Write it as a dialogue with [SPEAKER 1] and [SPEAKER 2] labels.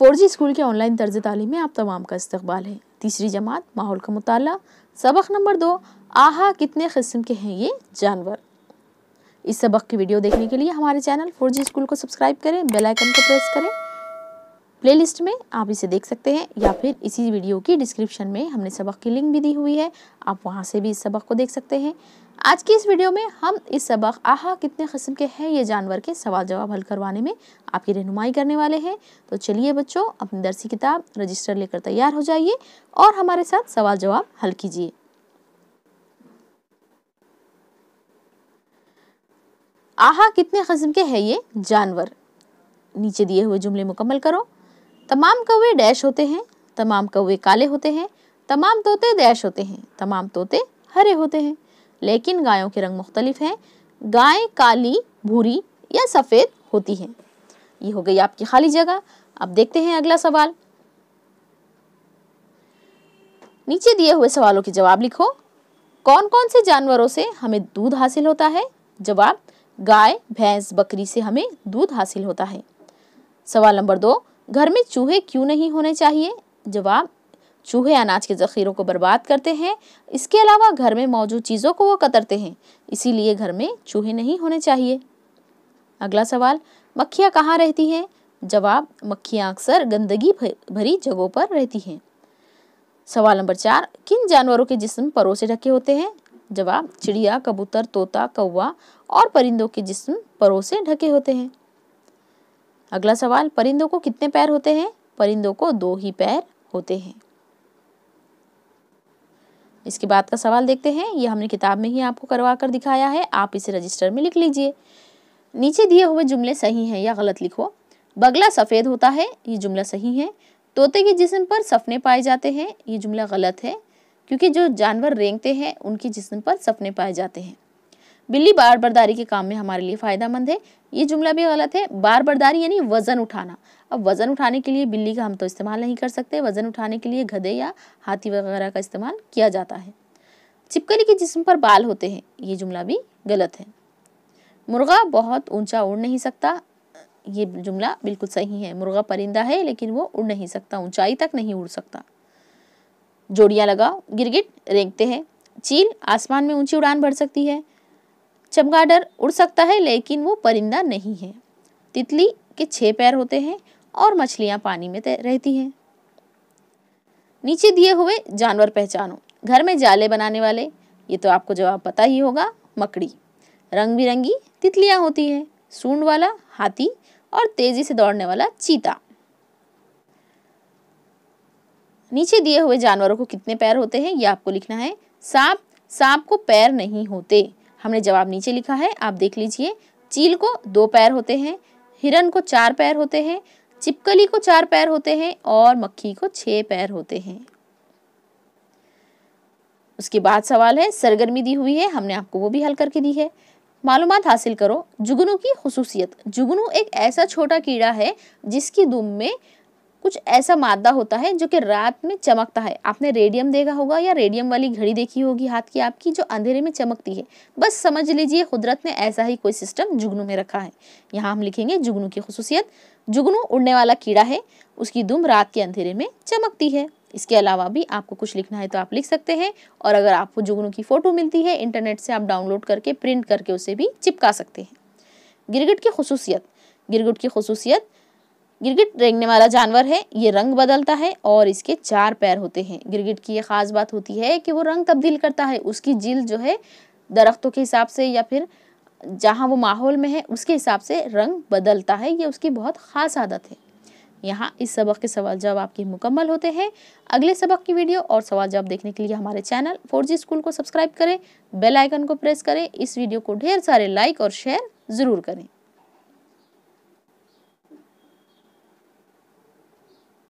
[SPEAKER 1] 4G school के online तर्ज तालीम में आप तमाम का इस्तकबाल है। तीसरी जमात माहौल का मुताला, सबक नंबर 2, आहा कितने किस्म के हैं ये जानवर। इस सबक की वीडियो देखने के लिए हमारे चैनल 4G स्कूल को सब्सक्राइब करें, बेल आइकन को प्रेस करें। प्लेलिस्ट में आप इसे देख सकते हैं या फिर इसी वीडियो की डिस्क्रिप्शन में हमने सबक की लिंक भी दी हुई है, आप वहां से भी इस सबक को देख सकते हैं। आज की इस वीडियो में हम इस सबक आहा कितने किस्म के हैं ये जानवर के सवाल जवाब हल करवाने में आपकी रहनुमाई करने वाले हैं। तो चलिए बच्चों, अपनी दरसी किताब रजिस्टर लेकर तैयार हो जाइए और हमारे साथ सवाल जवाब हल कीजिए। आहा कितने किस्म के हैं ये जानवर। नीचे दिए हुए जुमले मुकम्मल करो। तमाम कौवे डैश होते हैं, तमाम कौवे काले होते हैं, तमाम तोते डैश होते हैं, तमाम तोते हरे होते हैं, लेकिन गायों के रंग मुख्तलिफ हैं। गाय काली, भूरी या सफ़ेद होती हैं। ये हो गई आपकी खाली जगह। अब देखते हैं अगला सवाल। नीचे दिए हुए सवालों के जवाब लिखो। कौन कौन से जानवरों से हमें दूध हासिल होता है? जवाब, गाय, भैंस, बकरी से हमें दूध हासिल होता है। सवाल नंबर 2, घर में चूहे क्यों नहीं होने चाहिए? जवाब, चूहे अनाज के ज़ख़ीरों को बर्बाद करते हैं, इसके अलावा घर में मौजूद चीज़ों को वो कतरते हैं, इसीलिए घर में चूहे नहीं होने चाहिए। अगला सवाल, मक्खियाँ कहाँ रहती हैं? जवाब, मक्खियाँ अक्सर गंदगी भरी जगहों पर रहती हैं। सवाल नंबर 4, किन जानवरों के जिस्म परों से ढके होते हैं? जवाब, चिड़िया, कबूतर, तोता, कौवा और परिंदों के जिस्म परों से ढके होते हैं। अगला सवाल, परिंदों को कितने पैर होते हैं? परिंदों को 2 ही पैर होते हैं। इसके बाद का सवाल देखते हैं। ये हमने किताब में ही आपको करवा कर दिखाया है, आप इसे रजिस्टर में लिख लीजिए। नीचे दिए हुए जुमले सही हैं या गलत लिखो। बगला सफ़ेद होता है, ये जुमला सही है। तोते के जिस्म पर सफने पाए जाते हैं, ये जुमला गलत है, क्योंकि जो जानवर रेंगते हैं उनके जिस्म पर सफने पाए जाते हैं। बिल्ली बार बर्दारी के काम में हमारे लिए फ़ायदेमंद है, ये जुमला भी गलत है। बार बर्दारी यानी वज़न उठाना। अब वज़न उठाने के लिए बिल्ली का हम तो इस्तेमाल नहीं कर सकते, वज़न उठाने के लिए गधे या हाथी वगैरह का इस्तेमाल किया जाता है। छिपकली के जिस्म पर बाल होते हैं, ये जुमला भी गलत है। मुर्गा बहुत ऊंचा उड़ नहीं सकता, ये जुमला बिल्कुल सही है। मुर्गा परिंदा है लेकिन वो उड़ नहीं सकता, ऊंचाई तक नहीं उड़ सकता। जोड़ियाँ लगाओ। गिरगिट रेंगते हैं। चील आसमान में ऊंची उड़ान भर सकती है। चमगादड़ उड़ सकता है लेकिन वो परिंदा नहीं है। तितली के 6 पैर होते हैं और मछलियां पानी में रहती हैं। नीचे दिए हुए जानवर पहचानो। घर में जाले बनाने वाले, ये तो आपको जवाब पता ही होगा, मकड़ी। रंग बिरंगी तितलियां होती हैं, सूंड वाला हाथी और तेजी से दौड़ने वाला चीता। नीचे दिए हुए जानवरों को कितने पैर होते हैं ये आपको लिखना है। सांप को पैर नहीं होते, हमने जवाब नीचे लिखा है, आप देख लीजिए। चील को 2 पैर होते हैं, हिरन को 4 पैर होते हैं, छिपकली को 4 पैर होते हैं और मक्खी को 6 पैर होते हैं। उसके बाद सवाल है, सरगर्मी दी हुई है, हमने आपको वो भी हल करके दी है। मालूमात हासिल करो। जुगनू की खुसूसियत। जुगनू एक ऐसा छोटा कीड़ा है जिसकी दुम में कुछ ऐसा मादा होता है जो कि रात में चमकता है। आपने रेडियम देखा होगा या रेडियम वाली घड़ी देखी होगी हाथ की आपकी, जो अंधेरे में चमकती है। बस समझ लीजिए कुदरत ने ऐसा ही कोई सिस्टम जुगनू में रखा है। यहाँ हम लिखेंगे जुगनू की खुसूसियत। जुगनू उड़ने वाला कीड़ा है, उसकी दुम रात के अंधेरे में चमकती है। इसके अलावा भी आपको कुछ लिखना है तो आप लिख सकते हैं, और अगर आपको जुगनू की फ़ोटो मिलती है इंटरनेट से, आप डाउनलोड करके प्रिंट करके उसे भी चिपका सकते हैं। गिरगिट की खुसूसियत। गिरगिट की खुसूसियत, गिरगिट रेंगने वाला जानवर है, ये रंग बदलता है और इसके 4 पैर होते हैं। गिरगिट की ये खास बात होती है कि वो रंग तब्दील करता है। उसकी जिल्द जो है दरख्तों के हिसाब से या फिर जहाँ वो माहौल में है उसके हिसाब से रंग बदलता है, ये उसकी बहुत ख़ास आदत है। यहाँ इस सबक के सवाल जवाब आपके मुकम्मल होते हैं। अगले सबक की वीडियो और सवाल जवाब देखने के लिए हमारे चैनल 4G स्कूल को सब्सक्राइब करें, बेल आइकन को प्रेस करें, इस वीडियो को ढेर सारे लाइक और शेयर ज़रूर करें।